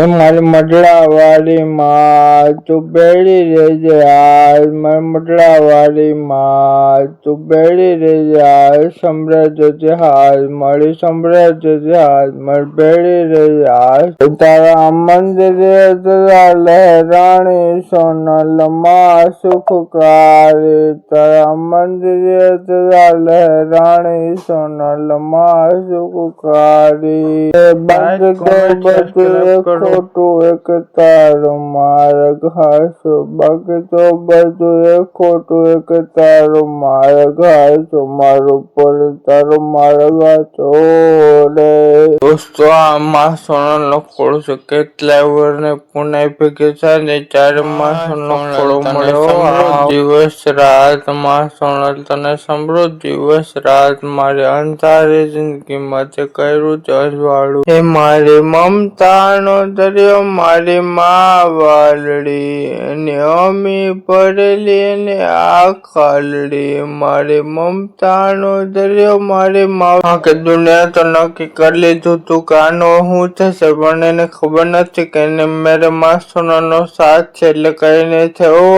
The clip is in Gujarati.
એ મારી મઢડા વાળી માં તું બેડી રહેજે હાલ, મારી મઢડા વાળી માં તું બેડી રહેજે હાલ, સંભળાય જજે હાલ મારી, સંભળાય જજે હાલ મારી બેડી રહેજે હાલ. તારા મંદિરે જરા લહેરાણી સોનલ માં સુખકારી, તારા મંદિરે જરા લહેરાણી સોનલ માં સુખકારી. બંધ બધું ખોટું એક તારું માર્ગ હાસો, બાકી તો બધું ખોટું એક તારું માર્ગ હાસો, મારું પર તારું માર્ગ હાસો રે. દોસ્તો આમાં સોનલ નો ખોળો છે. કેટલાય વર્ષને પુનાઈ ભેગી થાય ને ત્યારે માં સોનલ નો ખોળો મળ્યો. દિવસ રાત માં સોનલ તને સંભળો, દિવસ રાત મારી અંધારી જિંદગી માં તે કર્યું છે અજવાળું. એ મારી મમતા નો દરિયો મારી માં વાલડી, એની અમી ભરેલી ને આ ખાલડી. મારી મમતા નો દરિયો મારી માં, કે દુનિયા તો નક્કી કરી લીધું તું કે આનો શું થશે, પણ એને ખબર નથી કે એને મેરે માં સોનલ નો સાથ છે એટલે કઈ નહીં થયો.